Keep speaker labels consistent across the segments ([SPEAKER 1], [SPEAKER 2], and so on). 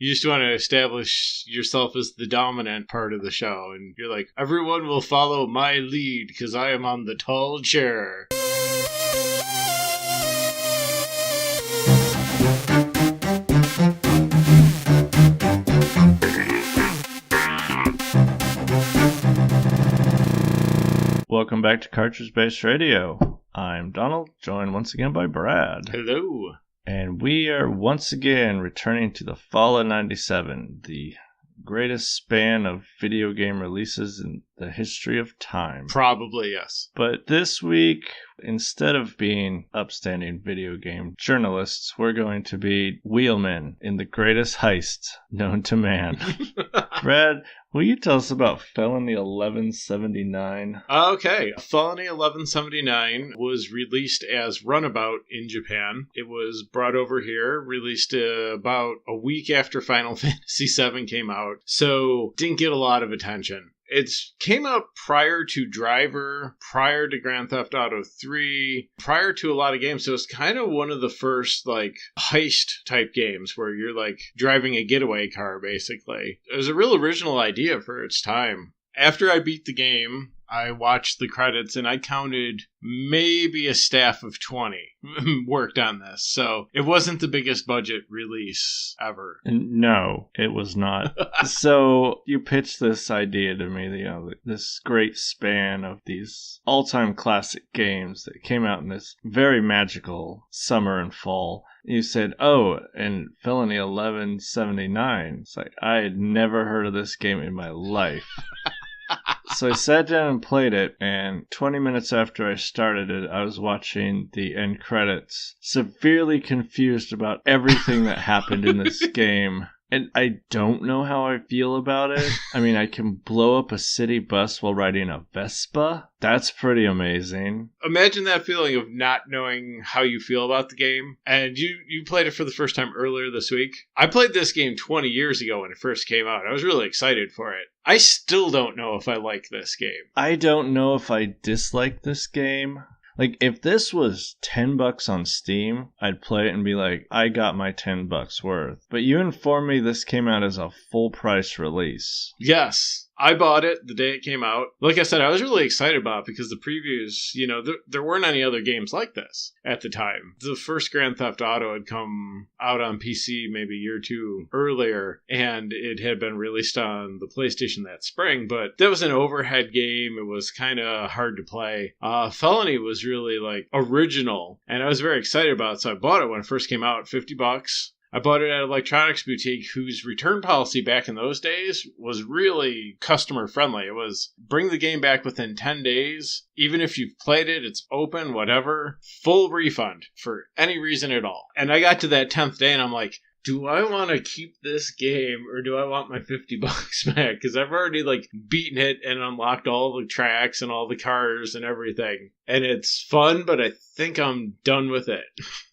[SPEAKER 1] You just want to establish yourself as the dominant part of the show. And you're like, everyone will follow my lead because I am on the tall chair.
[SPEAKER 2] Welcome back to Cartridge Based Radio. I'm Donald, joined once again by Brad.
[SPEAKER 1] Hello.
[SPEAKER 2] And we are once again returning to the fall of 97, the greatest span of video game releases in the history of time.
[SPEAKER 1] Probably, yes.
[SPEAKER 2] But this week, instead of being upstanding video game journalists, we're going to be wheelmen in the greatest heist known to man. Brad, will you tell us about Felony 1179?
[SPEAKER 1] Okay. Felony 1179 was released as Runabout in Japan. It was brought over here, released about a week after Final Fantasy VII came out, so didn't get a lot of attention. It came out prior to Driver, prior to Grand Theft Auto 3, prior to a lot of games. So it's kind of one of the first, heist type games where you're, driving a getaway car, basically. It was a real original idea for its time. After I beat the game, I watched the credits and I counted maybe a staff of 20 worked on this. So it wasn't the biggest budget release ever.
[SPEAKER 2] No, it was not. So you pitched this idea to me, this great span of these all-time classic games that came out in this very magical summer and fall. You said, and Felony 1179. It's like, I had never heard of this game in my life. So I sat down and played it, and 20 minutes after I started it, I was watching the end credits, severely confused about everything that happened in this game. And I don't know how I feel about it. I mean, I can blow up a city bus while riding a Vespa. That's pretty amazing.
[SPEAKER 1] Imagine that feeling of not knowing how you feel about the game. And you played it for the first time earlier this week. I played this game 20 years ago when it first came out. I was really excited for it. I still don't know if I like this game.
[SPEAKER 2] I don't know if I dislike this game. If this was $10 on Steam, I'd play it and be like, I got my $10 worth. But you informed me this came out as a full price release.
[SPEAKER 1] Yes. I bought it the day it came out. Like I said, I was really excited about it because the previews, there weren't any other games like this at the time. The first Grand Theft Auto had come out on PC maybe a year or two earlier, and it had been released on the PlayStation that spring, but that was an overhead game. It was kind of hard to play. Felony was really original, and I was very excited about it, so I bought it when it first came out, $50. I bought it at Electronics Boutique, whose return policy back in those days was really customer friendly. It was bring the game back within 10 days. Even if you've played it, it's open, whatever. Full refund for any reason at all. And I got to that 10th day and I'm like, do I want to keep this game or do I want my $50 back? Because I've already beaten it and unlocked all the tracks and all the cars and everything. And it's fun, but I think I'm done with it.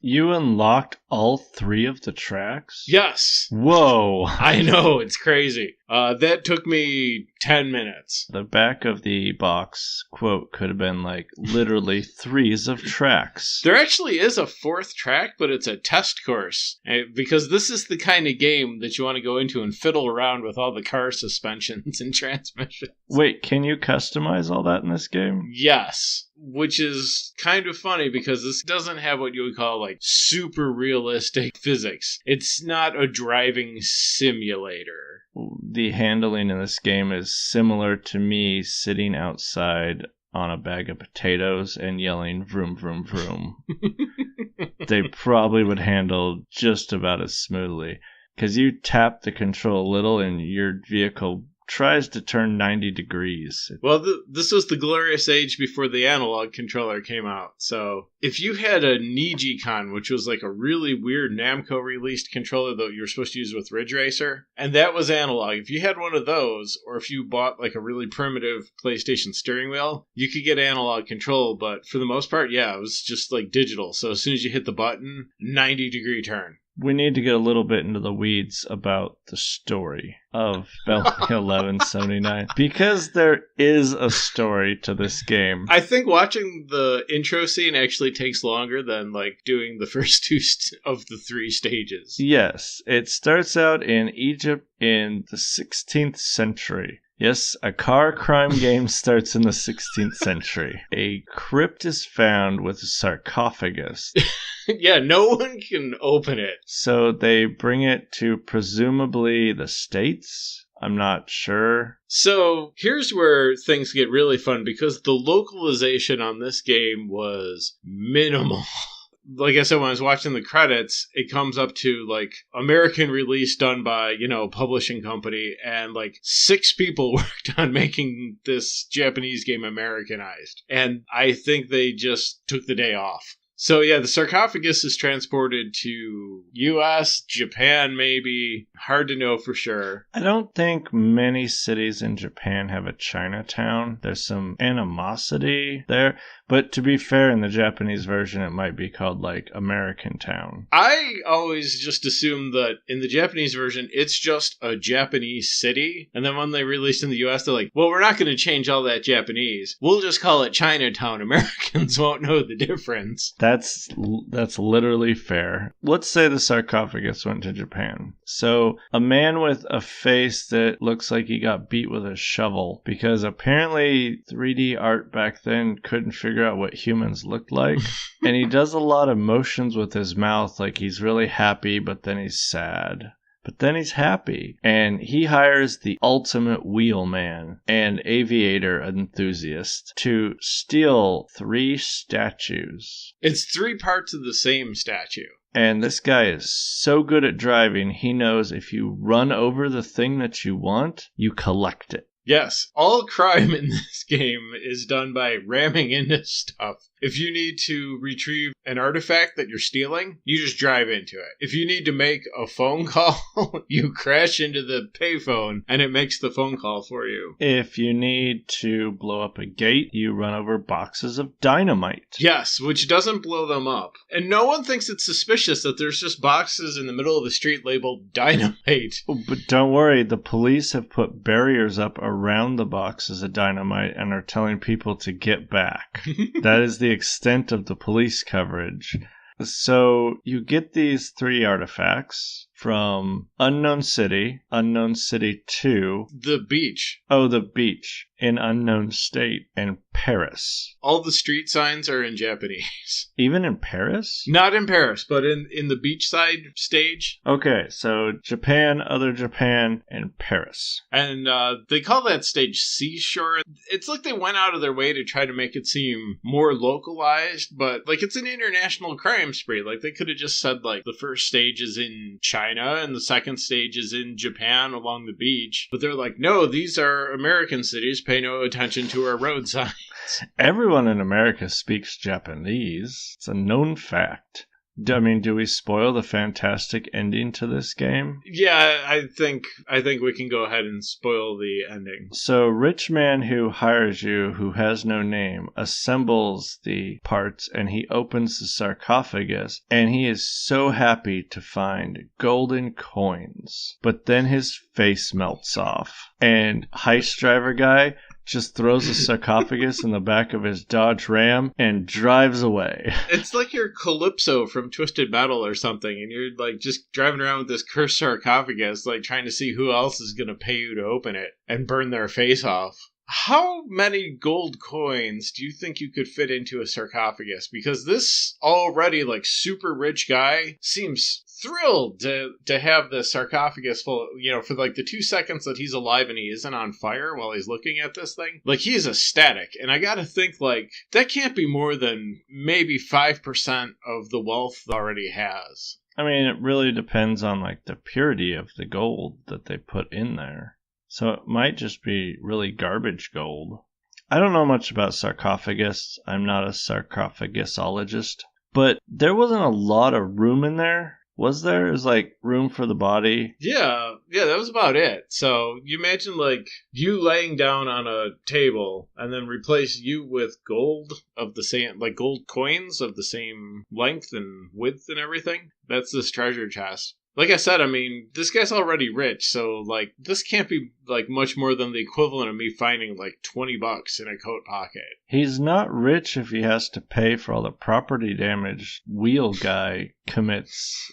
[SPEAKER 2] You unlocked all 3 of the tracks?
[SPEAKER 1] Yes.
[SPEAKER 2] Whoa.
[SPEAKER 1] I know, it's crazy. That took me 10 minutes.
[SPEAKER 2] The back of the box quote could have been literally 3s of tracks.
[SPEAKER 1] There actually is a 4th track, but it's a test course. Because this is the kind of game that you want to go into and fiddle around with all the car suspensions and transmissions.
[SPEAKER 2] Wait, can you customize all that in this game?
[SPEAKER 1] Yes. Which is kind of funny because this doesn't have what you would call super realistic physics. It's not a driving simulator.
[SPEAKER 2] The handling in this game is similar to me sitting outside on a bag of potatoes and yelling vroom vroom vroom. They probably would handle just about as smoothly because you tap the control a little and your vehicle tries to turn 90 degrees.
[SPEAKER 1] Well, this was the glorious age before the analog controller came out. So if you had a Nijicon, which was a really weird Namco released controller that you were supposed to use with Ridge Racer, and that was analog, if you had one of those, or if you bought a really primitive PlayStation steering wheel, you could get analog control. But for the most part, yeah, it was just digital. So as soon as you hit the button, 90 degree turn.
[SPEAKER 2] we need to get a little bit into the weeds about the story of Felony 1179 because there is a story to this game.
[SPEAKER 1] I think watching the intro scene actually takes longer than like doing the first two of the three stages.
[SPEAKER 2] Yes, it starts out in Egypt in the 16th century. Yes, a car crime game starts in the 16th century. A crypt is found with a sarcophagus.
[SPEAKER 1] Yeah, no one can open it.
[SPEAKER 2] So they bring it to presumably the States? I'm not sure.
[SPEAKER 1] So here's where things get really fun because the localization on this game was minimal. Like I said, when I was watching the credits, it comes up to, like, American release done by, publishing company, and, 6 people worked on making this Japanese game Americanized. And I think they just took the day off. So, yeah, the sarcophagus is transported to U.S., Japan, maybe. Hard to know for sure.
[SPEAKER 2] I don't think many cities in Japan have a Chinatown. There's some animosity there. But to be fair, in the Japanese version, it might be called, American Town.
[SPEAKER 1] I always just assume that in the Japanese version, it's just a Japanese city. And then when they released in the US, they're like, well, we're not going to change all that Japanese. We'll just call it Chinatown. Americans won't know the difference.
[SPEAKER 2] That's literally fair. Let's say the sarcophagus went to Japan. So a man with a face that looks like he got beat with a shovel, because apparently 3D art back then couldn't figure out what humans looked like. And he does a lot of motions with his mouth, like he's really happy, but then he's sad. But then he's happy. And he hires the ultimate wheelman and aviator enthusiast to steal 3 statues.
[SPEAKER 1] It's 3 parts of the same statue.
[SPEAKER 2] And this guy is so good at driving, he knows if you run over the thing that you want, you collect it.
[SPEAKER 1] Yes, all crime in this game is done by ramming into stuff. If you need to retrieve an artifact that you're stealing, you just drive into it. If you need to make a phone call, you crash into the payphone and it makes the phone call for you.
[SPEAKER 2] If you need to blow up a gate, you run over boxes of dynamite.
[SPEAKER 1] Yes, which doesn't blow them up. And no one thinks it's suspicious that there's just boxes in the middle of the street labeled dynamite.
[SPEAKER 2] But don't worry, the police have put barriers up around the boxes of dynamite and are telling people to get back. That is the extent of the police coverage. So you get these 3 artifacts from Unknown City 2.
[SPEAKER 1] The beach.
[SPEAKER 2] Oh, the beach. In Unknown State, and Paris.
[SPEAKER 1] All the street signs are in Japanese.
[SPEAKER 2] Even in Paris?
[SPEAKER 1] Not in Paris, but in the beachside stage.
[SPEAKER 2] Okay, so Japan, other Japan, and Paris.
[SPEAKER 1] And they call that stage Seashore. It's like they went out of their way to try to make it seem more localized, but it's an international crime spree. They could have just said the first stage is in China and the second stage is in Japan along the beach. But they're like, no, these are American cities. Pay no attention to our road signs.
[SPEAKER 2] Everyone in America speaks Japanese. It's a known fact. Do we spoil the fantastic ending to this game?
[SPEAKER 1] Yeah, I think we can go ahead and spoil the ending.
[SPEAKER 2] So, rich man who hires you, who has no name, assembles the parts and he opens the sarcophagus, and he is so happy to find golden coins. But then his face melts off, and heist driver guy just throws a sarcophagus in the back of his Dodge Ram and drives away.
[SPEAKER 1] It's like you're Calypso from Twisted Metal or something, and you're just driving around with this cursed sarcophagus, trying to see who else is going to pay you to open it and burn their face off. How many gold coins do you think you could fit into a sarcophagus? Because this already super rich guy seems thrilled to have the sarcophagus full, for the 2 seconds that he's alive and he isn't on fire while he's looking at this thing. He is ecstatic. And I gotta think that can't be more than maybe 5% of the wealth he already has.
[SPEAKER 2] It really depends on the purity of the gold that they put in there. So it might just be really garbage gold. I don't know much about sarcophagus. I'm not a sarcophagusologist. But there wasn't a lot of room in there. Was there? Is like room for the body?
[SPEAKER 1] Yeah, that was about it. So you imagine like you laying down on a table and then replace you with gold of the same, like gold coins of the same length and width and everything. That's this treasure chest. Like I said, I mean, this guy's already rich, so, like, this can't be, like, much more than the equivalent of me finding, like, $20 in a coat pocket.
[SPEAKER 2] He's not rich if he has to pay for all the property damage Wheel Guy commits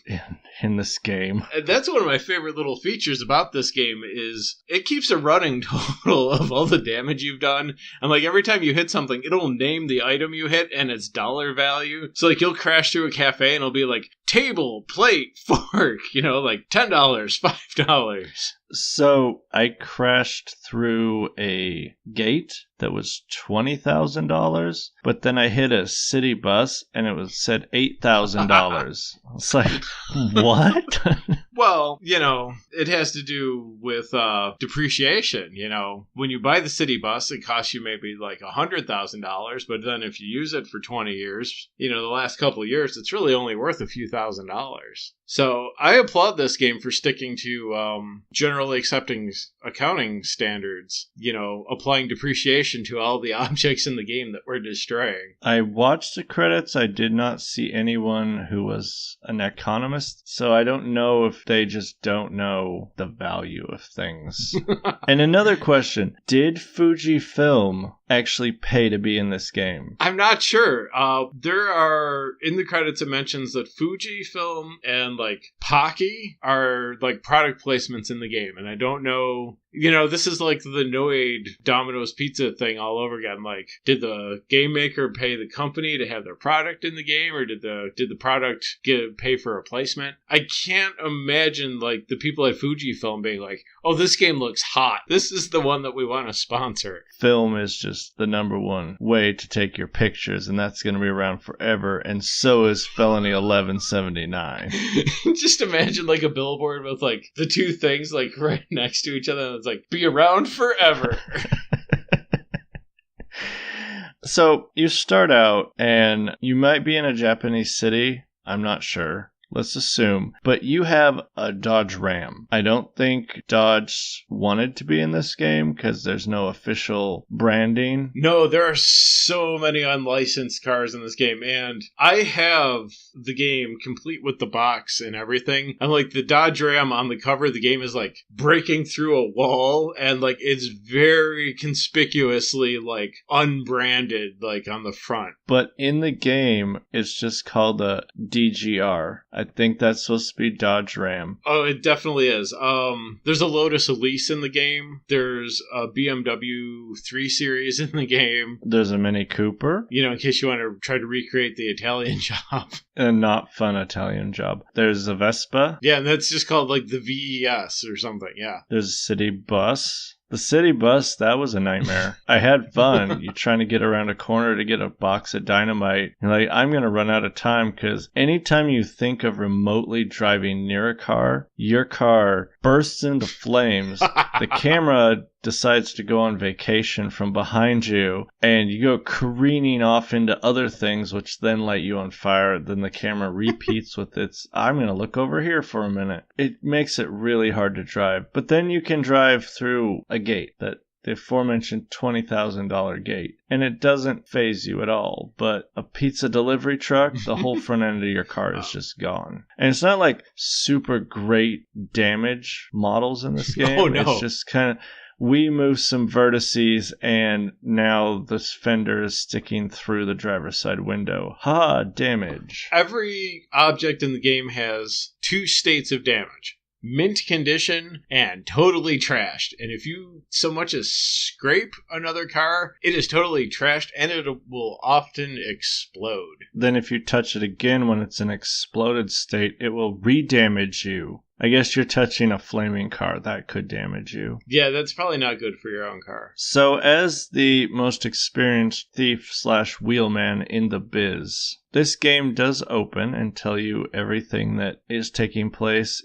[SPEAKER 2] in this game.
[SPEAKER 1] And that's one of my favorite little features about this game is it keeps a running total of all the damage you've done. And, like, every time you hit something, it'll name the item you hit and its dollar value. So, like, you'll crash through a cafe and it'll be like, table, plate, fork, you know, like $10, $5.
[SPEAKER 2] So I crashed through a gate that was $20,000, but then I hit a city bus and it said $8,000. It's like, what?
[SPEAKER 1] Well, you know, it has to do with depreciation. You know, when you buy the city bus, it costs you maybe like $100,000, but then if you use it for 20 years, you know, the last couple of years, it's really only worth a few $1,000s. So I applaud this game for sticking to generally accepting accounting standards, you know, applying depreciation to all the objects in the game that we're destroying.
[SPEAKER 2] I watched the credits. I did not see anyone who was an economist, so I don't know if they just don't know the value of things. And another question, did Fujifilm actually pay to be in this game?
[SPEAKER 1] I'm not sure. There are, in the credits it mentions that Fujifilm and like Pocky are like product placements in the game, and I don't know, you know, this is like the Noid Domino's Pizza thing all over again. Like, did the game maker pay the company to have their product in the game, or did the product pay for a placement? I can't imagine like the people at Fujifilm being like, oh, this game looks hot, this is the one that we want to sponsor.
[SPEAKER 2] Film is just the number one way to take your pictures, and that's going to be around forever, and so is Felony 1179.
[SPEAKER 1] Just imagine like a billboard with like the two things like right next to each other, and it's like, be around forever.
[SPEAKER 2] So you start out and you might be in a Japanese city, I'm not sure. Let's assume. But you have a Dodge Ram. I don't think Dodge wanted to be in this game because there's no official branding.
[SPEAKER 1] No, there are so many unlicensed cars in this game. And I have the game complete with the box and everything. And like the Dodge Ram on the cover of the game is like breaking through a wall. And like it's very conspicuously like unbranded like on the front.
[SPEAKER 2] But in the game, it's just called a DGR. I think that's supposed to be Dodge Ram.
[SPEAKER 1] Oh, it definitely is. There's a Lotus Elise in the game. There's a BMW 3 Series in the game.
[SPEAKER 2] There's a Mini Cooper.
[SPEAKER 1] You know, in case you want to try to recreate the Italian Job.
[SPEAKER 2] A not fun Italian Job. There's a Vespa.
[SPEAKER 1] Yeah, and that's just called like the VES or something, yeah.
[SPEAKER 2] There's a city bus. The city bus, that was a nightmare. I had fun. You're trying to get around a corner to get a box of dynamite. You're like, I'm going to run out of time because anytime you think of remotely driving near a car, your car bursts into flames. The camera decides to go on vacation from behind you, and you go careening off into other things, which then light you on fire. Then the camera repeats with its, I'm going to look over here for a minute. It makes it really hard to drive. But then you can drive through a gate, that the aforementioned $20,000 gate, and it doesn't phase you at all. But a pizza delivery truck, the whole front end of your car is just gone. And it's not like super great damage models in this game.
[SPEAKER 1] Oh, no.
[SPEAKER 2] It's just kind of, we move some vertices, and now this fender is sticking through the driver's side window. Ha, damage.
[SPEAKER 1] Every object in the game has two states of damage. Mint condition and totally trashed. And if you so much as scrape another car, it is totally trashed and it will often explode.
[SPEAKER 2] Then if you touch it again when it's in exploded state, it will re-damage you. I guess you're touching a flaming car. That could damage you.
[SPEAKER 1] Yeah, that's probably not good for your own car.
[SPEAKER 2] So as the most experienced thief/wheelman in the biz, this game does open and tell you everything that is taking place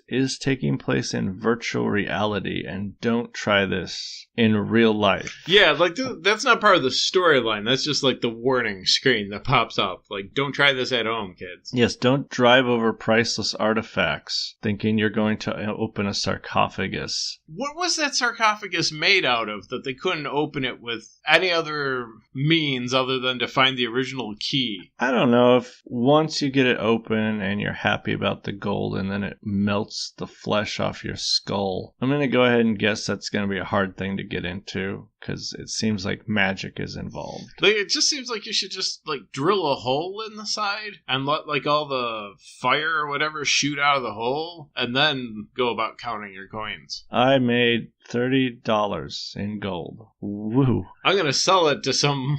[SPEAKER 2] in virtual reality, and don't try this in real life.
[SPEAKER 1] Yeah, like that's not part of the storyline. That's just like the warning screen that pops up. Like, don't try this at home, kids.
[SPEAKER 2] Yes, don't drive over priceless artifacts thinking you're going to open a sarcophagus.
[SPEAKER 1] What was that sarcophagus made out of that they couldn't open it with any other means other than to find the original key?
[SPEAKER 2] I don't know if once you get it open and you're happy about the gold and then it melts the flesh off your skull. I'm going to go ahead and guess that's going to be a hard thing to get into because it seems like magic is involved.
[SPEAKER 1] Like, it just seems like you should just like drill a hole in the side and let like all the fire or whatever shoot out of the hole and then go about counting your coins.
[SPEAKER 2] I made $30 in gold. Woo.
[SPEAKER 1] I'm going to sell it to some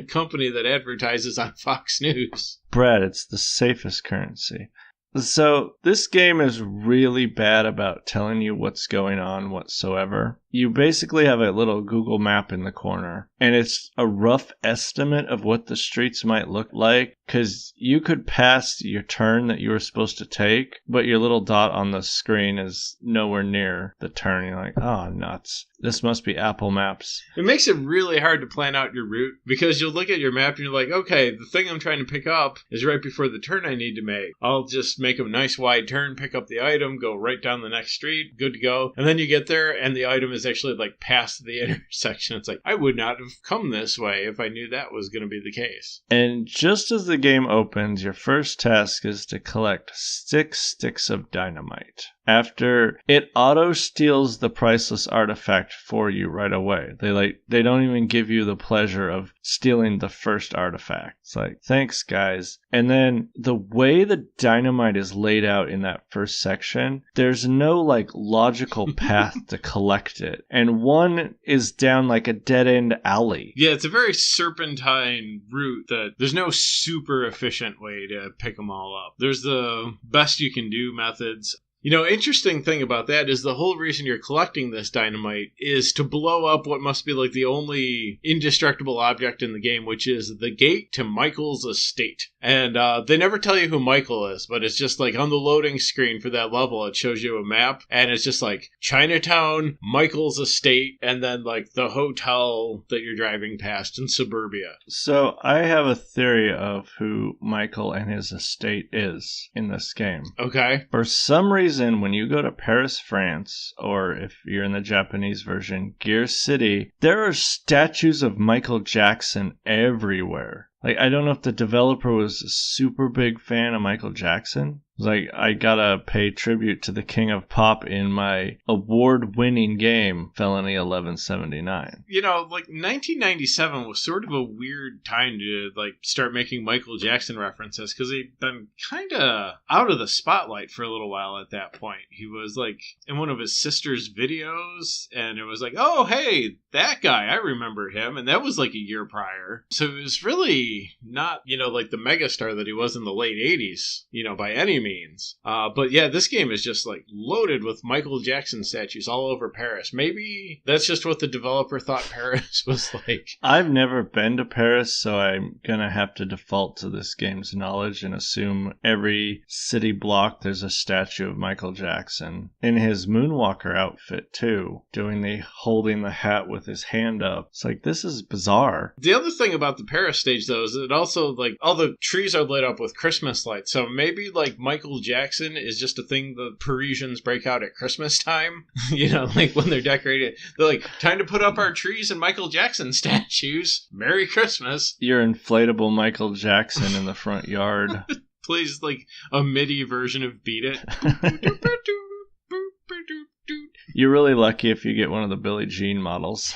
[SPEAKER 1] company that advertises on Fox News.
[SPEAKER 2] Brad, it's the safest currency. So this game is really bad about telling you what's going on whatsoever. You basically have a little Google map in the corner, and it's a rough estimate of what the streets might look like, because you could pass your turn that you were supposed to take, but your little dot on the screen is nowhere near the turn. You're like, oh, nuts. This must be Apple Maps.
[SPEAKER 1] It makes it really hard to plan out your route, because you'll look at your map and you're like, okay, the thing I'm trying to pick up is right before the turn I need to make. I'll just make a nice wide turn, pick up the item, go right down the next street, good to go. And then you get there and the item is actually like past the intersection. It's like, I would not have come this way if I knew that was going to be the case.
[SPEAKER 2] And just as the game opens, your first task is to collect 6 sticks of dynamite. After it auto steals the priceless artifact for you right away. They don't even give you the pleasure of stealing the first artifact. It's like, thanks guys. And then the way the dynamite is laid out in that first section, there's no like logical path to collect it. And one is down like a dead-end alley.
[SPEAKER 1] Yeah, it's a very serpentine route that there's no super efficient way to pick them all up. There's the best you can do methods. You know, interesting thing about that is the whole reason you're collecting this dynamite is to blow up what must be like the only indestructible object in the game, which is the gate to Michael's estate. And they never tell you who Michael is, but it's just like on the loading screen for that level, it shows you a map, and it's just like Chinatown, Michael's estate, and then like the hotel that you're driving past in suburbia.
[SPEAKER 2] So I have a theory of who Michael and his estate is in this game.
[SPEAKER 1] Okay.
[SPEAKER 2] For some reason, when you go to Paris, France, or if you're in the Japanese version, Gear City, there are statues of Michael Jackson everywhere. Like, I don't know if the developer was a super big fan of Michael Jackson. Like, I gotta pay tribute to the King of Pop in my award-winning game, Felony 1179.
[SPEAKER 1] You know, like, 1997 was sort of a weird time to, like, start making Michael Jackson references, because he'd been kind of out of the spotlight for a little while at that point. He was, like, in one of his sister's videos, and it was like, oh, hey, that guy, I remember him, and that was, like, a year prior. So it was really not, you know, like the megastar that he was in the late 80s, you know, by any means. But yeah, this game is just like loaded with Michael Jackson statues all over Paris. Maybe that's just what the developer thought Paris was like.
[SPEAKER 2] I've never been to Paris, so I'm gonna have to default to this game's knowledge and assume every city block there's a statue of Michael Jackson in his Moonwalker outfit too, doing the holding the hat with his hand up. It's like, this is bizarre.
[SPEAKER 1] The other thing about the Paris stage though is it also like all the trees are lit up with Christmas lights, so maybe like Michael Jackson is just a thing the Parisians break out at Christmas time. You know, like when they're decorated, they're like, time to put up our trees and Michael Jackson statues. Merry Christmas.
[SPEAKER 2] Your inflatable Michael Jackson in the front yard.
[SPEAKER 1] Plays like a MIDI version of Beat It.
[SPEAKER 2] You're really lucky if you get one of the Billie Jean models.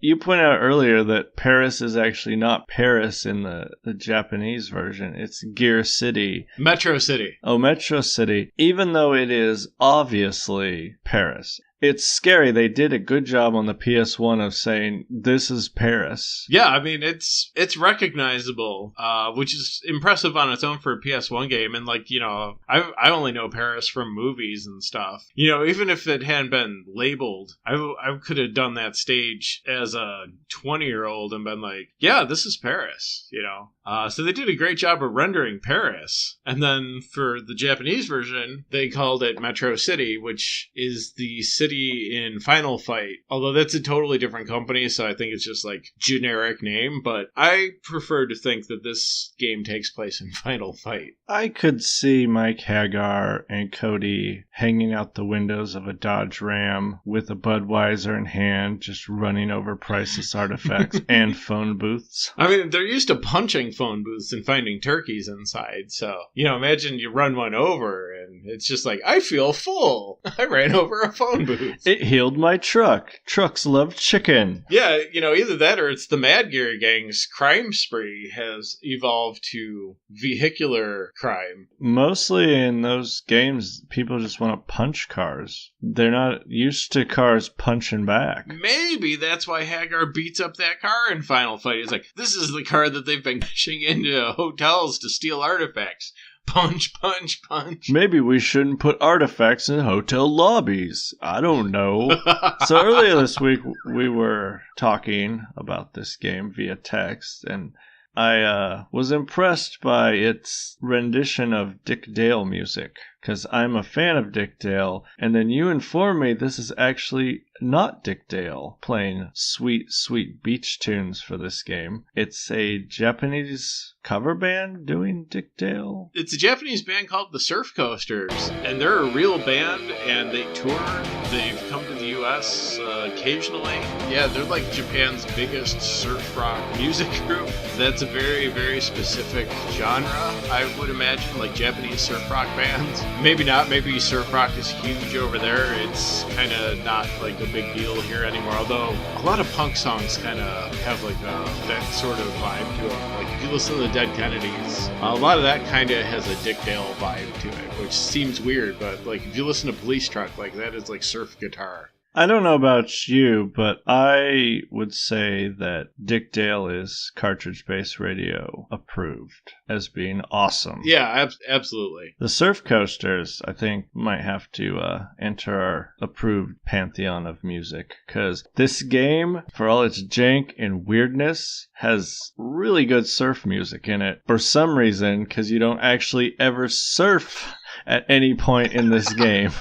[SPEAKER 2] You pointed out earlier that Paris is actually not Paris in the Japanese version. It's Gear City.
[SPEAKER 1] Metro City.
[SPEAKER 2] Oh, Metro City. Even though it is obviously Paris. It's scary. They did a good job on the PS1 of saying, this is Paris.
[SPEAKER 1] Yeah, I mean, it's recognizable, which is impressive on its own for a PS1 game. And, like, you know, I only know Paris from movies and stuff. You know, even if it hadn't been labeled, I could have done that stage as a 20-year-old and been like, yeah, this is Paris, you know. So they did a great job of rendering Paris. And then for the Japanese version, they called it Metro City, which is the city in Final Fight. Although that's a totally different company, so I think it's just like generic name. But I prefer to think that this game takes place in Final Fight.
[SPEAKER 2] I could see Mike Hagar and Cody hanging out the windows of a Dodge Ram with a Budweiser in hand, just running over priceless artifacts and phone booths.
[SPEAKER 1] I mean, they're used to punching phone booths and finding turkeys inside. So, you know, imagine you run one over and it's just like, I feel full. I ran over a phone booth.
[SPEAKER 2] It healed my truck. Trucks love chicken.
[SPEAKER 1] Yeah, you know, either that or it's the Mad Gear Gang's crime spree has evolved to vehicular crime.
[SPEAKER 2] Mostly in those games, people just want to punch cars. They're not used to cars punching back.
[SPEAKER 1] Maybe that's why Hagar beats up that car in Final Fight. He's like, this is the car that they've been pushing into hotels to steal artifacts. Punch, punch, punch.
[SPEAKER 2] Maybe we shouldn't put artifacts in hotel lobbies. I don't know. So earlier this week, we were talking about this game via text, and I was impressed by its rendition of Dick Dale music, because I'm a fan of Dick Dale, and then you informed me this is actually not Dick Dale playing sweet, sweet beach tunes for this game. It's a Japanese cover band doing Dick Dale.
[SPEAKER 1] It's a Japanese band called the Surf Coasters, and they're a real band, and they tour. They've come to the U.S. Occasionally. Yeah, they're like Japan's biggest surf rock music group. That's a very, very specific genre, I would imagine, like Japanese surf rock bands. Maybe not. Maybe surf rock is huge over there. It's kind of not like a big deal here anymore. Although a lot of punk songs kind of have like that sort of vibe to them. Like if you listen to the Dead Kennedys, a lot of that kind of has a Dick Dale vibe to it, which seems weird. But like if you listen to Police Truck, like that is like surf guitar.
[SPEAKER 2] I don't know about you, but I would say that Dick Dale is cartridge-based radio approved as being awesome.
[SPEAKER 1] Yeah, absolutely.
[SPEAKER 2] The Surf Coasters, I think, might have to enter our approved pantheon of music, because this game, for all its jank and weirdness, has really good surf music in it. For some reason, because you don't actually ever surf at any point in this game.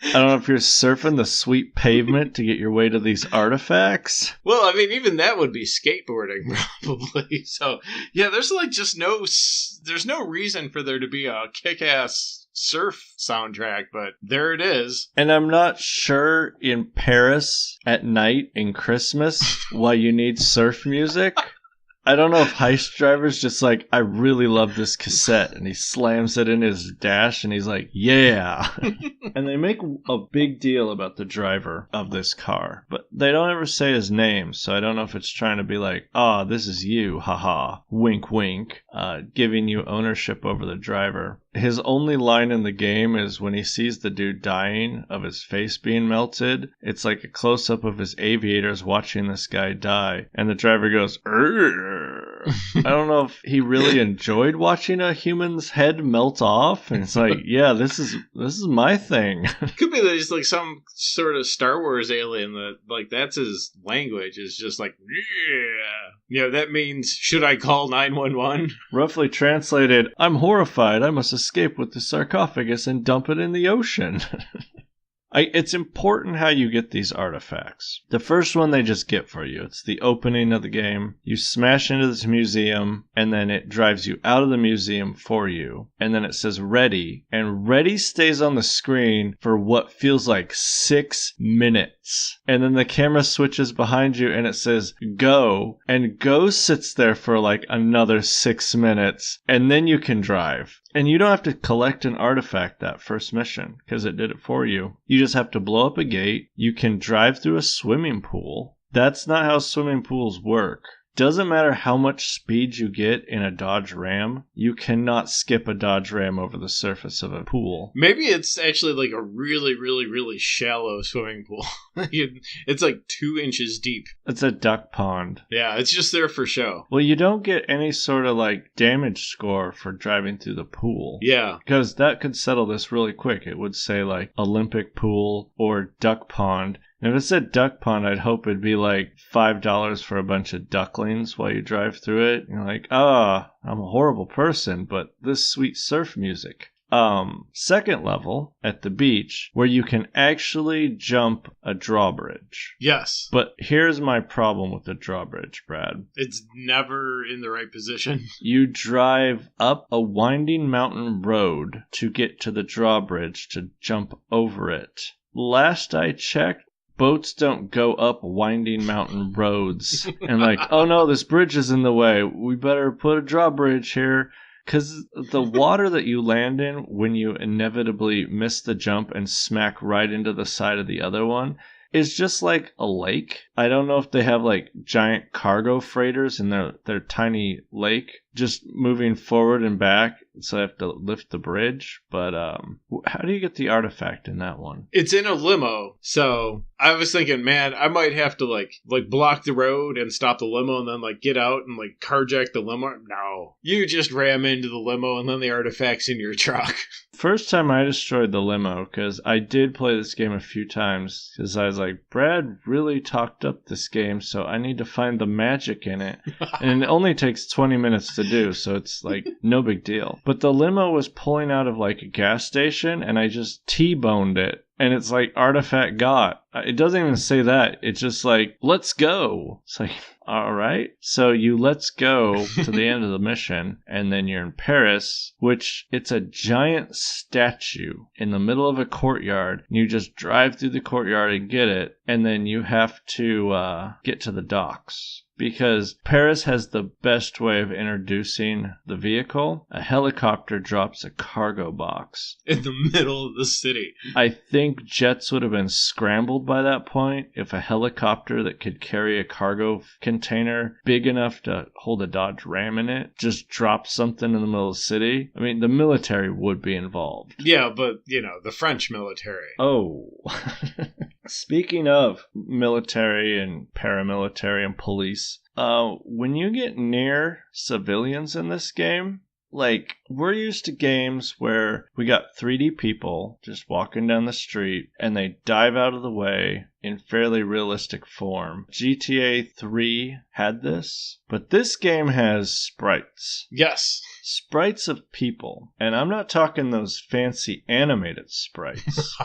[SPEAKER 2] I don't know if you're surfing the sweet pavement to get your way to these artifacts.
[SPEAKER 1] Well, I mean, even that would be skateboarding, probably. So, yeah, there's like just there's no reason for there to be a kick-ass surf soundtrack, but there it is.
[SPEAKER 2] And I'm not sure in Paris at night in Christmas why you need surf music. I don't know if heist driver's just like, I really love this cassette, and he slams it in his dash, and he's like, yeah. And they make a big deal about the driver of this car, but they don't ever say his name, so I don't know if it's trying to be like, oh, this is you, haha, wink wink, giving you ownership over the driver. His only line in the game is when he sees the dude dying of his face being melted. It's like a close-up of his aviators watching this guy die. And the driver goes, I don't know if he really enjoyed watching a human's head melt off. And it's like, yeah, this is my thing.
[SPEAKER 1] Could be that he's like some sort of Star Wars alien that, like, that's his language. Is just like, yeah. You know, that means, should I call 911?
[SPEAKER 2] Roughly translated, I'm horrified. I must escape with the sarcophagus and dump it in the ocean. It's important how you get these artifacts. The first one they just get for you. It's the opening of the game. You smash into this museum, and then it drives you out of the museum for you. And then it says ready. And ready stays on the screen for what feels like 6 minutes. And then the camera switches behind you, and it says go. And go sits there for like another 6 minutes. And then you can drive. And you don't have to collect an artifact that first mission, because it did it for you. You just have to blow up a gate. You can drive through a swimming pool. That's not how swimming pools work. doesn't matter how much speed you get in a Dodge Ram, you cannot skip a Dodge Ram over the surface of a pool.
[SPEAKER 1] Maybe it's actually like a really, really, really shallow swimming pool. It's like 2 inches deep.
[SPEAKER 2] It's a duck pond.
[SPEAKER 1] Yeah, it's just there for show.
[SPEAKER 2] Well, you don't get any sort of like damage score for driving through the pool.
[SPEAKER 1] Yeah.
[SPEAKER 2] Because that could settle this really quick. It would say like Olympic pool or duck pond. And if it said duck pond, I'd hope it'd be like $5 for a bunch of ducklings while you drive through it. You're like, I'm a horrible person, but this sweet surf music. Second level at the beach where you can actually jump a drawbridge.
[SPEAKER 1] Yes.
[SPEAKER 2] But here's my problem with the drawbridge, Brad.
[SPEAKER 1] It's never in the right position.
[SPEAKER 2] You drive up a winding mountain road to get to the drawbridge to jump over it. Last I checked, boats don't go up winding mountain roads and like, oh no, this bridge is in the way. We better put a drawbridge here. Because the water that you land in when you inevitably miss the jump and smack right into the side of the other one is just like a lake. I don't know if they have like giant cargo freighters in their tiny lake just moving forward and back, so I have to lift the bridge. But how do you get the artifact in that one?
[SPEAKER 1] It's in a limo, so I was thinking, man, I might have to like block the road and stop the limo and then like get out and like carjack the limo. No, you just ram into the limo and then the artifact's in your truck.
[SPEAKER 2] First time I destroyed the limo, because I did play this game a few times, because I was like, Brad really talked up this game, so I need to find the magic in it. And it only takes 20 minutes to do, so it's like no big deal. But the limo was pulling out of like a gas station, and I just T-boned it. And it's like, artifact got. It doesn't even say that. It's just like, let's go. It's like, all right. So you let's go to the end of the mission. And then you're in Paris, which it's a giant statue in the middle of a courtyard. You just drive through the courtyard and get it. And then you have to get to the docks. Because Paris has the best way of introducing the vehicle. A helicopter drops a cargo box
[SPEAKER 1] In the middle of the city.
[SPEAKER 2] I think jets would have been scrambled by that point if a helicopter that could carry a cargo container big enough to hold a Dodge Ram in it just dropped something in the middle of the city. I mean, the military would be involved.
[SPEAKER 1] Yeah, but, the French military.
[SPEAKER 2] Oh. Speaking of military and paramilitary and police, when you get near civilians in this game, like, we're used to games where we got 3D people just walking down the street and they dive out of the way in fairly realistic form. GTA 3 had this, but this game has sprites.
[SPEAKER 1] Yes.
[SPEAKER 2] Sprites of people. And I'm not talking those fancy animated sprites.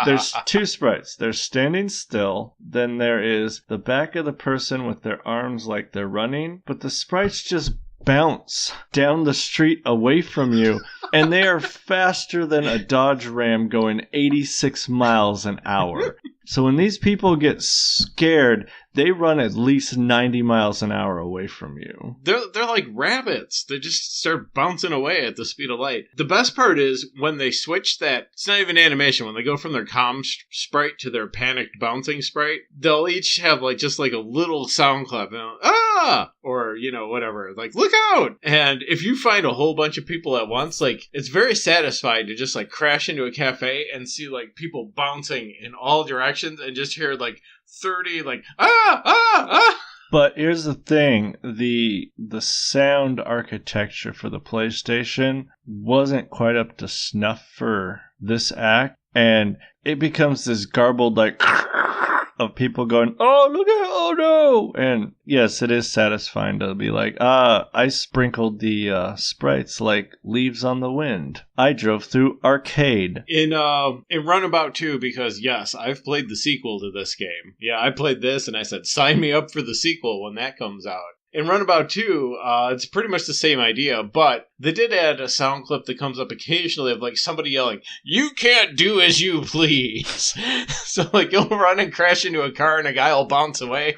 [SPEAKER 2] There's 2 sprites. There's standing still, then there is the back of the person with their arms like they're running, but the sprites just bounce down the street away from you, and they are faster than a Dodge Ram going 86 miles an hour. So when these people get scared, they run at least 90 miles an hour away from you.
[SPEAKER 1] They're like rabbits. They just start bouncing away at the speed of light. The best part is when they switch that, it's not even animation, when they go from their calm sprite to their panicked bouncing sprite, they'll each have like just like a little sound clap. Ah! Or, whatever. Like, look out! And if you find a whole bunch of people at once, like, it's very satisfying to just like crash into a cafe and see like people bouncing in all directions and just hear like 30 like ah.
[SPEAKER 2] But here's the thing, the sound architecture for the PlayStation wasn't quite up to snuff for this act, and it becomes this garbled like of people going, oh, look at, oh no! And yes, it is satisfying to be like, I sprinkled the sprites like leaves on the wind. I drove through arcade.
[SPEAKER 1] In Runabout 2, because yes, I've played the sequel to this game. Yeah, I played this and I said, sign me up for the sequel when that comes out. in Runabout 2, it's pretty much the same idea, but they did add a sound clip that comes up occasionally of like somebody yelling, "You can't do as you please." So like you'll run and crash into a car and a guy will bounce away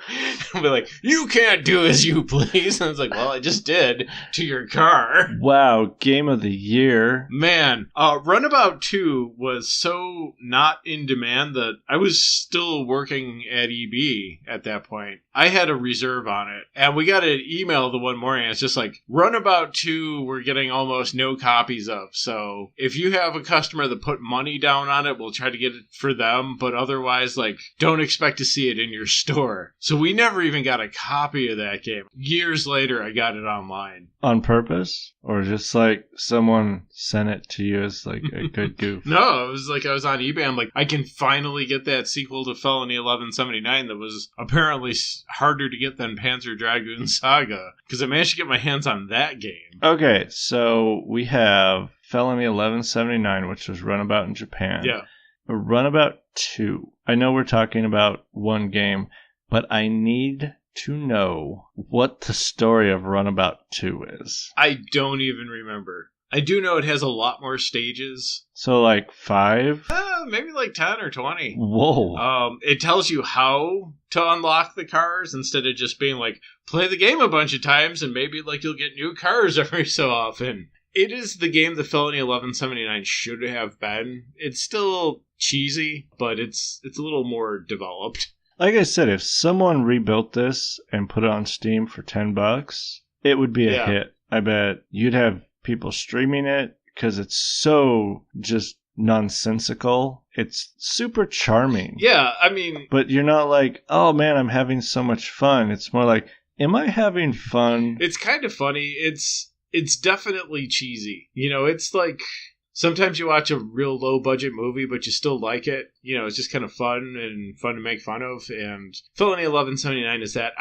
[SPEAKER 1] and be like, "You can't do as you please." And it's like, well, I just did to your car.
[SPEAKER 2] Wow, game of the year.
[SPEAKER 1] Man, Runabout 2 was so not in demand that I was still working at EB at that point. I had a reserve on it, and we got an email the one morning. It's just like, Runabout 2, we're getting almost no copies of. So if you have a customer that put money down on it, we'll try to get it for them. But otherwise, like, don't expect to see it in your store. So we never even got a copy of that game. Years later, I got it online.
[SPEAKER 2] On purpose? Or just like someone sent it to you as like a good goof?
[SPEAKER 1] No, it was like I was on eBay. I'm like, I can finally get that sequel to Felony 1179 that was apparently harder to get than Panzer Dragoon Saga, because I managed to get my hands on that game.
[SPEAKER 2] Okay, so we have Felony 1179, which was Runabout in Japan.
[SPEAKER 1] Yeah.
[SPEAKER 2] Runabout 2. I know we're talking about one game, but I need to know what the story of Runabout 2 is.
[SPEAKER 1] I don't even remember. I do know it has a lot more stages.
[SPEAKER 2] So like 5?
[SPEAKER 1] Maybe like 10 or 20.
[SPEAKER 2] Whoa.
[SPEAKER 1] It tells you how to unlock the cars instead of just being like, play the game a bunch of times and maybe like you'll get new cars every so often. It is the game the Felony 1179 should have been. It's still cheesy, but it's a little more developed.
[SPEAKER 2] Like I said, if someone rebuilt this and put it on Steam for $10, it would be a hit. I bet you'd have people streaming it because it's so just nonsensical. It's super charming.
[SPEAKER 1] Yeah, I mean...
[SPEAKER 2] But you're not like, oh man, I'm having so much fun. It's more like, am I having fun?
[SPEAKER 1] It's kind of funny. It's definitely cheesy. You know, it's like... Sometimes you watch a real low-budget movie, but you still like it. You know, it's just kind of fun and fun to make fun of. And Felony 1179 is that.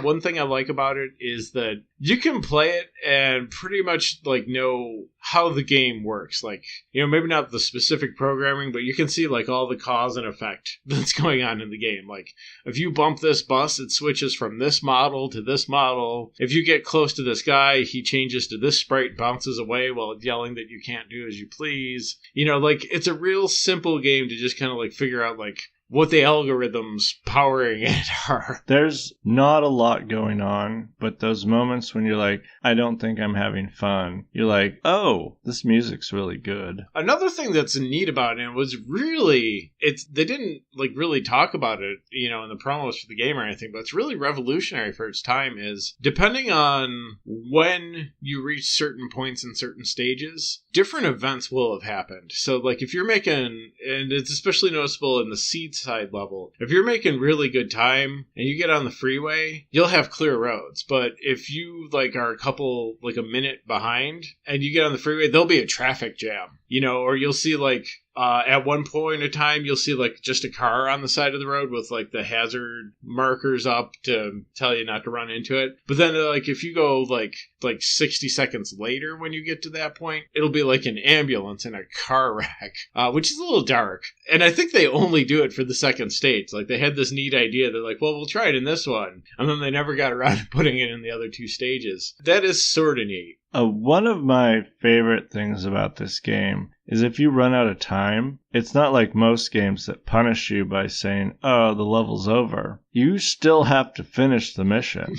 [SPEAKER 1] One thing I like about it is that you can play it and pretty much, like, know how the game works. Like, you know, maybe not the specific programming, but you can see, like, all the cause and effect that's going on in the game. Like, if you bump this bus, it switches from this model to this model. If you get close to this guy, he changes to this sprite, bounces away while yelling that you can't do as you please. You know, like, it's a real simple game to just kind of like figure out like what the algorithms powering it are.
[SPEAKER 2] There's not a lot going on, but those moments when you're like, I don't think I'm having fun, you're like, oh, this music's really good.
[SPEAKER 1] Another thing that's neat about it was really, they didn't like really talk about it, you know, in the promos for the game or anything, but it's really revolutionary for its time is depending on when you reach certain points in certain stages, different events will have happened. So like if you're making, and it's especially noticeable in the seed side level, if you're making really good time and you get on the freeway, you'll have clear roads. But if you like are a minute behind and you get on the freeway, there'll be a traffic jam, you know, or you'll see like at one point in time, you'll see like just a car on the side of the road with like the hazard markers up to tell you not to run into it. But then like if you go like 60 seconds later when you get to that point, it'll be like an ambulance in a car wreck, which is a little dark. And I think they only do it for the second stage. Like they had this neat idea. They're like, well, we'll try it in this one. And then they never got around to putting it in the other two stages. That is sort of neat.
[SPEAKER 2] One of my favorite things about this game is if you run out of time, it's not like most games that punish you by saying, oh, the level's over. You still have to finish the mission.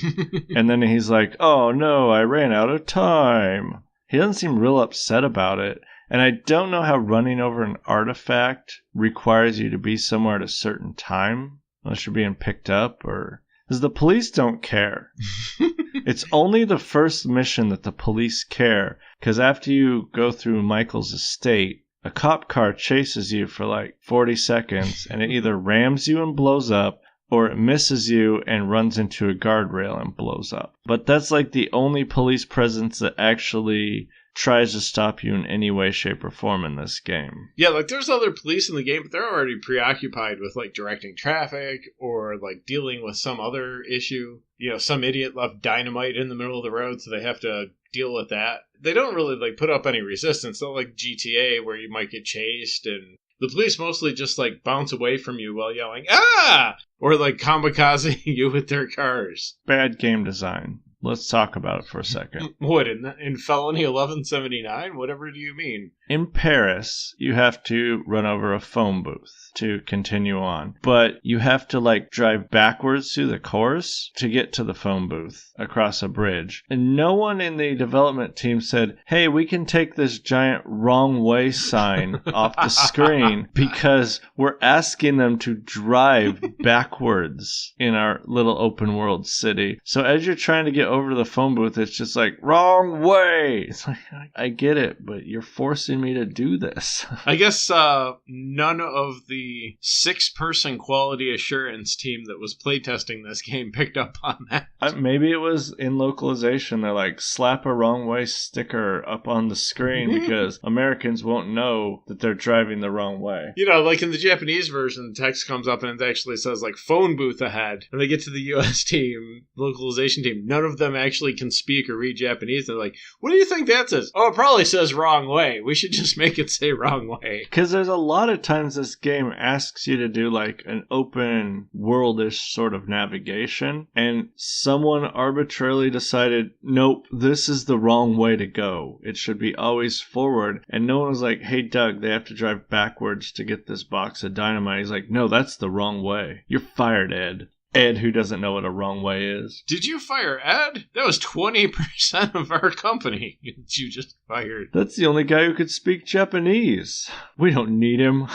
[SPEAKER 2] And then he's like, oh no, I ran out of time. He doesn't seem real upset about it. And I don't know how running over an artifact requires you to be somewhere at a certain time, unless you're being picked up or... Because the police don't care. It's only the first mission that the police care. Because after you go through Michael's estate, a cop car chases you for like 40 seconds, and it either rams you and blows up, or it misses you and runs into a guardrail and blows up. But that's like the only police presence that actually tries to stop you in any way, shape, or form in this game.
[SPEAKER 1] Yeah, like there's other police in the game, but they're already preoccupied with like directing traffic or like dealing with some other issue. You know, some idiot left dynamite in the middle of the road, so they have to deal with that. They don't really like put up any resistance. Not like GTA where you might get chased, and the police mostly just like bounce away from you while yelling, ah! Or like kamikaze you with their cars.
[SPEAKER 2] Bad game design. Let's talk about it for a second.
[SPEAKER 1] What, in Felony 1179? Whatever do you mean?
[SPEAKER 2] In Paris, you have to run over a phone booth to continue on. But you have to, like, drive backwards through the course to get to the phone booth across a bridge. And no one in the development team said, hey, we can take this giant wrong way sign off the screen because we're asking them to drive backwards in our little open world city. So as you're trying to get over to the phone booth, it's just like, wrong way. It's like, I get it, but you're forcing me to do this.
[SPEAKER 1] I guess none of the 6-person quality assurance team that was playtesting this game picked up on that.
[SPEAKER 2] Maybe it was in localization. They're like, slap a wrong way sticker up on the screen because Americans won't know that they're driving the wrong way.
[SPEAKER 1] You know, like in the Japanese version, the text comes up and it actually says, like, phone booth ahead. And they get to the US team, localization team. None of them actually can speak or read Japanese. They're like, what do you think that says? Oh, it probably says wrong way. We should just make it say wrong way.
[SPEAKER 2] Because there's a lot of times this game asks you to do like an open worldish sort of navigation, and someone arbitrarily decided, nope, this is the wrong way to go. It should be always forward. And no one was like, hey, Doug, they have to drive backwards to get this box of dynamite. He's like, no, that's the wrong way. You're fired, Ed. Ed, who doesn't know what a wrong way is.
[SPEAKER 1] Did you fire Ed? That was 20% of our company that you just fired.
[SPEAKER 2] That's the only guy who could speak Japanese. We don't need him.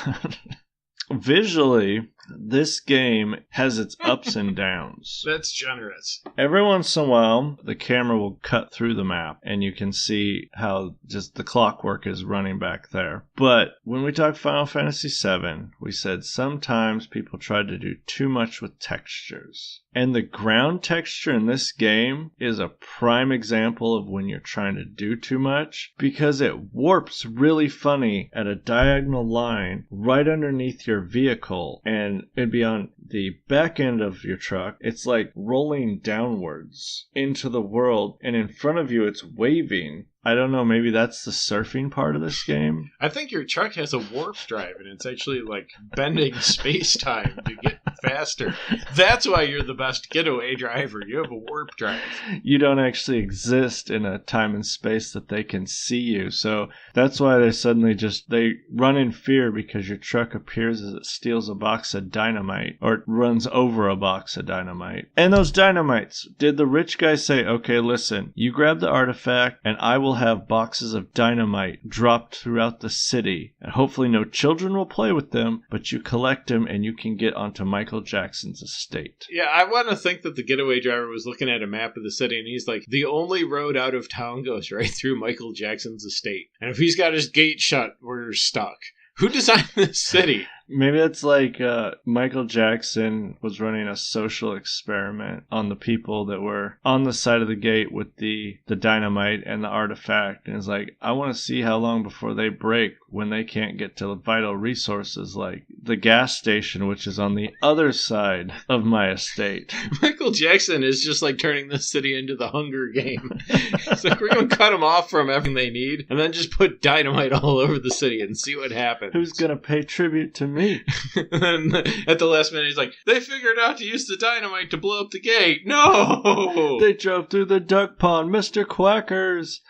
[SPEAKER 2] Visually, this game has its ups and downs.
[SPEAKER 1] That's generous.
[SPEAKER 2] Every once in a while, the camera will cut through the map, and you can see how just the clockwork is running back there. But when we talked Final Fantasy VII, we said sometimes people tried to do too much with textures. And the ground texture in this game is a prime example of when you're trying to do too much, because it warps really funny at a diagonal line right underneath your vehicle, and it'd be on the back end of your truck. It's like rolling downwards into the world, and in front of you it's waving. I don't know, maybe that's the surfing part of this game.
[SPEAKER 1] I think your truck has a warp drive, and it's actually like bending space-time to get faster. That's why you're the best getaway driver. You have a warp drive.
[SPEAKER 2] You don't actually exist in a time and space that they can see you. So that's why they run in fear because your truck appears as it steals a box of dynamite, or it runs over a box of dynamite. And those dynamites, did the rich guy say, okay, listen, you grab the artifact and I will have boxes of dynamite dropped throughout the city, and hopefully no children will play with them, but you collect them and you can get onto Michael Jackson's estate.
[SPEAKER 1] Yeah, I want to think that the getaway driver was looking at a map of the city and he's like, the only road out of town goes right through Michael Jackson's estate. And if he's got his gate shut, we're stuck. Who designed this city?
[SPEAKER 2] Maybe it's like Michael Jackson was running a social experiment on the people that were on the side of the gate with the dynamite and the artifact. And it's like, I want to see how long before they break when they can't get to the vital resources like the gas station, which is on the other side of my estate.
[SPEAKER 1] Michael Jackson is just like turning this city into the Hunger Game. It's like, we're going to cut them off from everything they need and then just put dynamite all over the city and see what happens.
[SPEAKER 2] Who's going to pay tribute to me?
[SPEAKER 1] And then at the last minute, he's like, they figured out to use the dynamite to blow up the gate. No!
[SPEAKER 2] They drove through the duck pond, Mr. Quackers.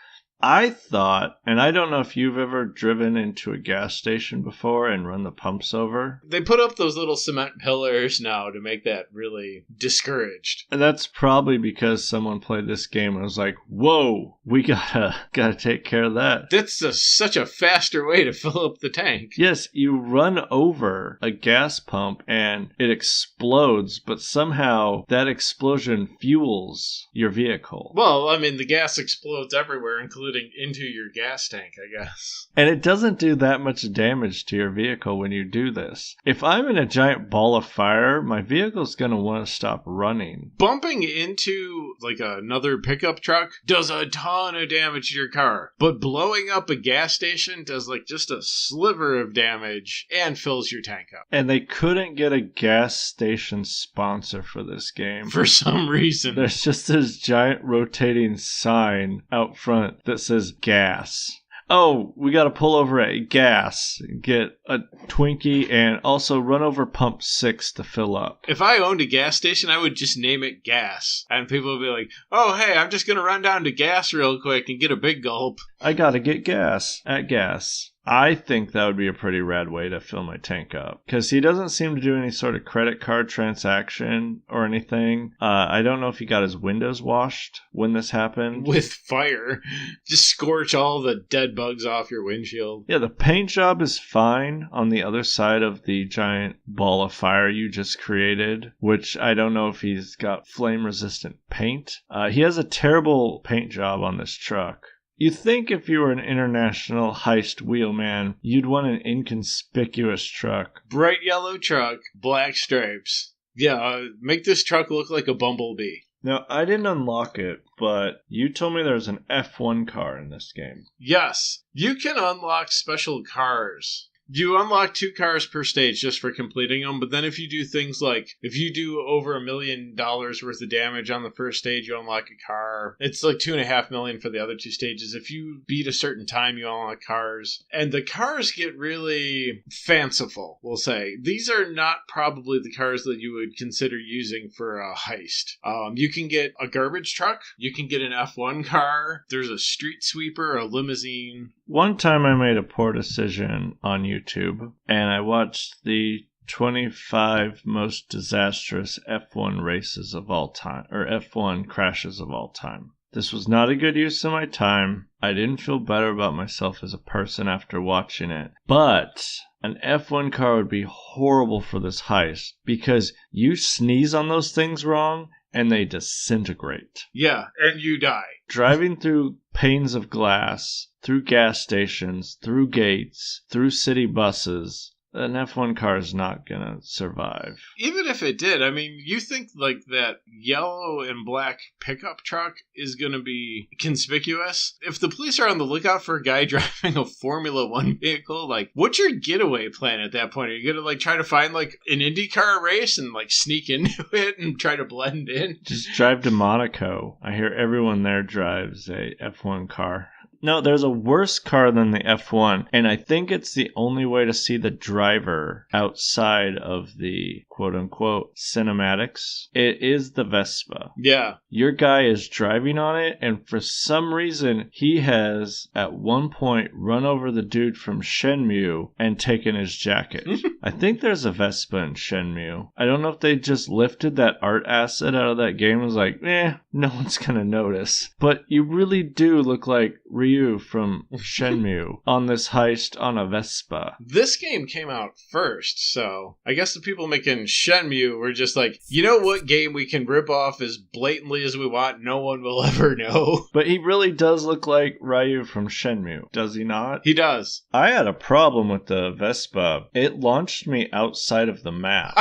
[SPEAKER 2] I thought, and I don't know if you've ever driven into a gas station before and run the pumps over.
[SPEAKER 1] They put up those little cement pillars now to make that really discouraged.
[SPEAKER 2] And that's probably because someone played this game and was like, whoa, we gotta take care of that.
[SPEAKER 1] That's such a faster way to fill up the tank.
[SPEAKER 2] Yes, you run over a gas pump and it explodes, but somehow that explosion fuels your vehicle.
[SPEAKER 1] Well, I mean, the gas explodes everywhere, including into your gas tank, I guess.
[SPEAKER 2] And it doesn't do that much damage to your vehicle when you do this. If I'm in a giant ball of fire, my vehicle's going to want to stop running.
[SPEAKER 1] Bumping into like another pickup truck does a ton of damage to your car, but blowing up a gas station does like just a sliver of damage and fills your tank up.
[SPEAKER 2] And they couldn't get a gas station sponsor for this game.
[SPEAKER 1] For some reason.
[SPEAKER 2] There's just this giant rotating sign out front that says gas. Oh, we got to pull over at gas, get a Twinkie, and also run over pump 6 to fill up.
[SPEAKER 1] If I owned a gas station, I would just name it Gas. And people would be like, oh, hey, I'm just going to run down to Gas real quick and get a big gulp.
[SPEAKER 2] I got to get gas at gas. I think that would be a pretty rad way to fill my tank up. Because he doesn't seem to do any sort of credit card transaction or anything. I don't know if he got his windows washed when this happened.
[SPEAKER 1] With fire. Just scorch all the dead bugs off your windshield.
[SPEAKER 2] Yeah, the paint job is fine on the other side of the giant ball of fire you just created. Which I don't know if he's got flame-resistant paint. He has a terrible paint job on this truck. You think if you were an international heist wheelman, you'd want an inconspicuous truck.
[SPEAKER 1] Bright yellow truck, black stripes. Yeah, make this truck look like a bumblebee.
[SPEAKER 2] Now, I didn't unlock it, but you told me there's an F1 car in this game.
[SPEAKER 1] Yes, you can unlock special cars. You unlock 2 cars per stage just for completing them, but then if you do things like, if you do over $1 million worth of damage on the first stage, you unlock a car. It's like $2.5 million for the other 2 stages. If you beat a certain time, you unlock cars. And the cars get really fanciful, we'll say. These are not probably the cars that you would consider using for a heist. You can get a garbage truck. You can get an F1 car. There's a street sweeper, a limousine.
[SPEAKER 2] One time I made a poor decision on YouTube, and I watched the 25 most disastrous F1 races of all time, or F1 crashes of all time. This was not a good use of my time. I didn't feel better about myself as a person after watching it. But an F1 car would be horrible for this heist, because you sneeze on those things wrong, and they disintegrate.
[SPEAKER 1] Yeah, and you die.
[SPEAKER 2] Driving through panes of glass, through gas stations, through gates, through city buses, an F1 car is not going to survive.
[SPEAKER 1] Even if it did, I mean, you think like that yellow and black pickup truck is going to be conspicuous? If the police are on the lookout for a guy driving a Formula One vehicle, like, what's your getaway plan at that point? Are you going to like try to find like an IndyCar race and like sneak into it and try to blend in?
[SPEAKER 2] Just drive to Monaco. I hear everyone there drives a F1 car. No, there's a worse car than the F1, and I think it's the only way to see the driver outside of the quote-unquote cinematics. It is the Vespa.
[SPEAKER 1] Yeah.
[SPEAKER 2] Your guy is driving on it, and for some reason, he has, at one point, run over the dude from Shenmue and taken his jacket. I think there's a Vespa in Shenmue. I don't know if they just lifted that art asset out of that game and was like, no one's gonna notice. But you really do look like Ryu from Shenmue on this heist on a Vespa.
[SPEAKER 1] This game came out first, so I guess the people making Shenmue were just like, you know what game we can rip off as blatantly as we want, no one will ever know.
[SPEAKER 2] But he really does look like Ryu from Shenmue, does he not?
[SPEAKER 1] He does.
[SPEAKER 2] I had a problem with the Vespa. It launched me outside of the map.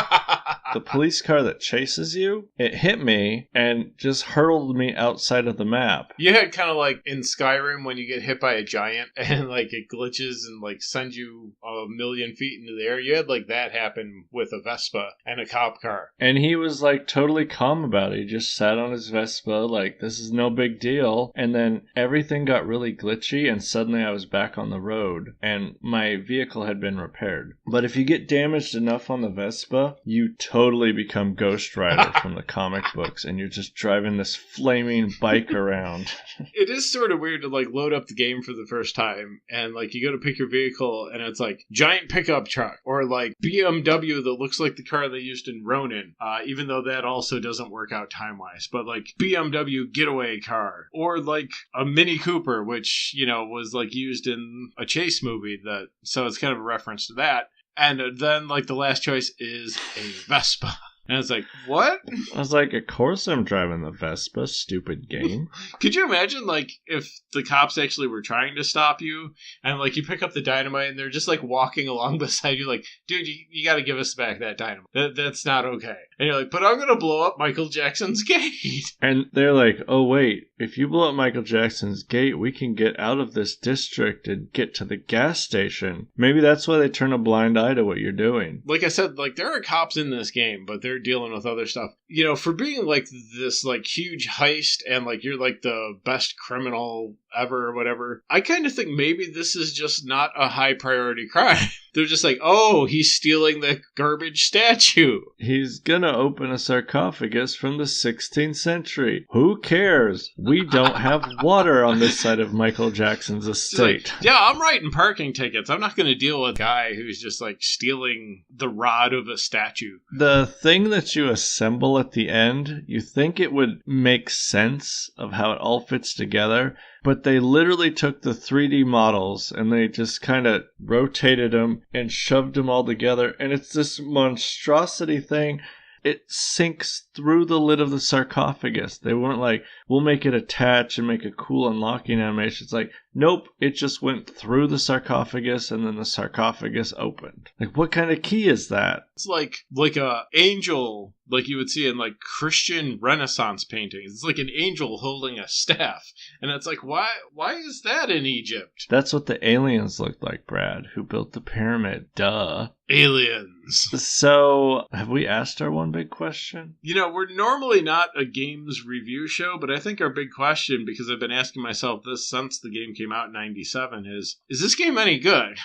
[SPEAKER 2] The police car that chases you, it hit me and just hurled me outside of the map.
[SPEAKER 1] You had kind of like in Skyrim when you get hit by a giant and like it glitches and like sends you 1,000,000 feet into the air. You had like that happen with a Vespa and a cop car.
[SPEAKER 2] And he was like totally calm about it. He just sat on his Vespa like, this is no big deal. And then everything got really glitchy and suddenly I was back on the road and my vehicle had been repaired. But if you get damaged enough on the Vespa, you totally become Ghost Rider from the comic books and you're just driving this flaming bike around.
[SPEAKER 1] It is sort of weird to like load up the game for the first time and like you go to pick your vehicle and it's like giant pickup truck or like BMW that looks like the car they used in Ronin, even though that also doesn't work out time-wise, but like BMW getaway car or like a Mini Cooper, which, you know, was like used in a chase movie, that so it's kind of a reference to that. And then like the last choice is a Vespa. And it's like, what?
[SPEAKER 2] I was like, of course I'm driving the Vespa, stupid game.
[SPEAKER 1] Could you imagine, like, if the cops actually were trying to stop you, and, like, you pick up the dynamite, and they're just, like, walking along beside you, like, dude, you gotta give us back that dynamite. That's not okay. And you're like, but I'm gonna blow up Michael Jackson's gate.
[SPEAKER 2] And they're like, oh, wait, if you blow up Michael Jackson's gate, we can get out of this district and get to the gas station. Maybe that's why they turn a blind eye to what you're doing.
[SPEAKER 1] Like I said, like, there are cops in this game, but they're they're dealing with other stuff. For being like this like huge heist and like you're like the best criminal ever or whatever, I kind of think maybe this is just not a high priority crime. They're just like, oh, he's stealing the garbage statue.
[SPEAKER 2] He's gonna open a sarcophagus from the 16th century. Who cares? We don't have water on this side of Michael Jackson's estate.
[SPEAKER 1] Like, yeah, I'm writing parking tickets. I'm not going to deal with a guy who's just like stealing the rod of a statue.
[SPEAKER 2] The thing that you assemble at the end, you think it would make sense of how it all fits together, but they literally took the 3D models and they just kind of rotated them and shoved them all together, and it's this monstrosity thing. It sinks through the lid of the sarcophagus. They weren't like, we'll make it attach and make a cool unlocking animation. It's like, nope, it just went through the sarcophagus and then the sarcophagus opened. Like, what kind of key is that?
[SPEAKER 1] It's like a angel, like you would see in like Christian Renaissance paintings. It's like an angel holding a staff. And it's like, why is that in Egypt?
[SPEAKER 2] That's what the aliens looked like, Brad, who built the pyramid. Duh.
[SPEAKER 1] Aliens.
[SPEAKER 2] So, have we asked our one big question?
[SPEAKER 1] We're normally not a games review show, but I think our big question, because I've been asking myself this since the game came out in 97, is this game any good?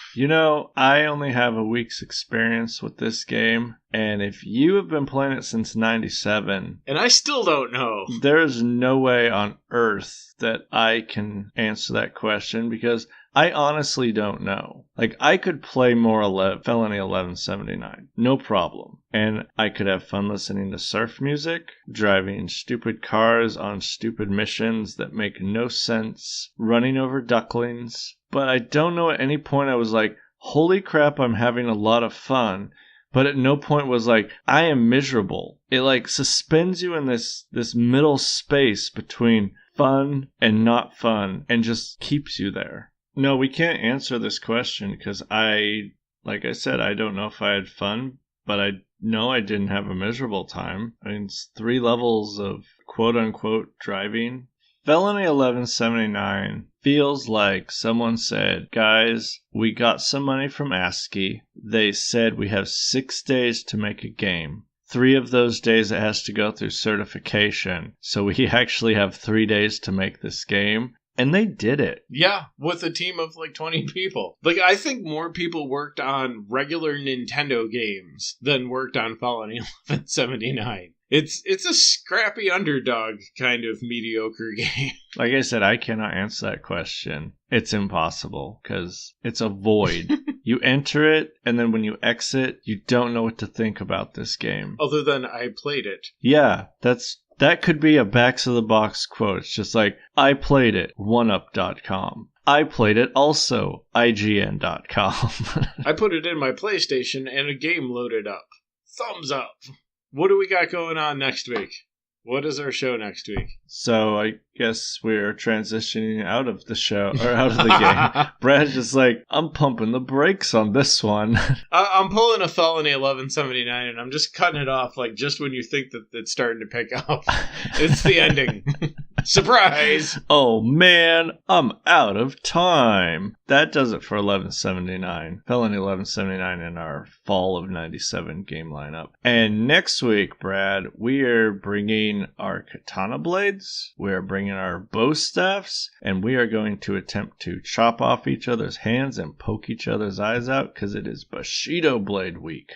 [SPEAKER 2] I only have a week's experience with this game, and if you have been playing it since 97...
[SPEAKER 1] And I still don't know.
[SPEAKER 2] There's no way on earth that I can answer that question, because I honestly don't know. Like, I could play more Felony 1179, no problem. And I could have fun listening to surf music, driving stupid cars on stupid missions that make no sense, running over ducklings. But I don't know at any point I was like, holy crap, I'm having a lot of fun. But at no point was like, I am miserable. It like suspends you in this middle space between fun and not fun and just keeps you there. No, we can't answer this question because like I said, I don't know if I had fun, but I know I didn't have a miserable time. I mean, it's 3 levels of quote-unquote driving. Felony 1179 feels like someone said, guys, we got some money from ASCII. They said we have 6 days to make a game. 3 of those days it has to go through certification. So we actually have 3 days to make this game. And they did it.
[SPEAKER 1] Yeah, with a team of like 20 people. Like, I think more people worked on regular Nintendo games than worked on Felony 1179. It's a scrappy underdog kind of mediocre game.
[SPEAKER 2] Like I said, I cannot answer that question. It's impossible because it's a void. You enter it, and then when you exit, you don't know what to think about this game.
[SPEAKER 1] Other than I played it.
[SPEAKER 2] Yeah, that could be a backs of the box quote. It's just like, I played it, oneup.com. I played it also, IGN.com.
[SPEAKER 1] I put it in my PlayStation and a game loaded up. Thumbs up. What do we got going on next week? What is our show next week?
[SPEAKER 2] So I guess we're transitioning out of the show, or out of the game. Brad's just like, I'm pumping the brakes on this one.
[SPEAKER 1] I'm pulling a Felony 1179 and I'm just cutting it off like just when you think that it's starting to pick up. It's the ending. Surprise!
[SPEAKER 2] Oh man, I'm out of time. That does it for 1179. Felony 1179 in our fall of 97 game lineup. And next week, Brad, we are bringing our katana blades, we are bringing our bow staffs, and we are going to attempt to chop off each other's hands and poke each other's eyes out because it is Bushido Blade Week.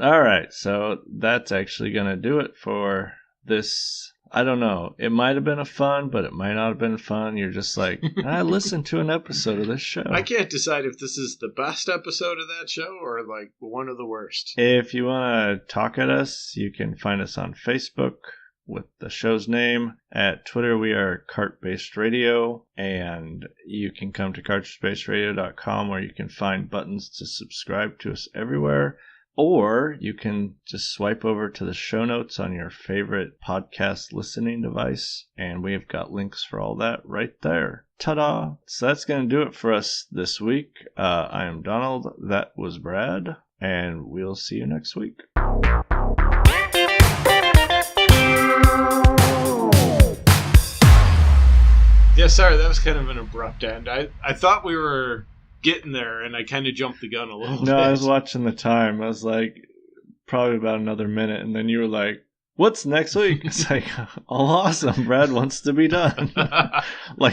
[SPEAKER 2] Alright, so that's actually going to do it for this. I don't know. It might have been a fun, but it might not have been fun. You're just like, I listened to an episode of this show.
[SPEAKER 1] I can't decide if this is the best episode of that show or like one of the worst.
[SPEAKER 2] If you want to talk at us, you can find us on Facebook with the show's name. At Twitter, we are Cart-Based Radio, and you can come to cartridgebaseradio.com where you can find buttons to subscribe to us everywhere. Or you can just swipe over to the show notes on your favorite podcast listening device, and we have got links for all that right there. Ta-da! So that's going to do it for us this week. I am Donald. That was Brad, and we'll see you next week.
[SPEAKER 1] Yeah, sorry, that was kind of an abrupt end. I thought we were getting there, and I kind of jumped the gun a little bit.
[SPEAKER 2] No, I was watching the time. I was like, probably about another minute, and then you were like, "What's next week?" It's like, "Oh, awesome! Brad wants to be done." Like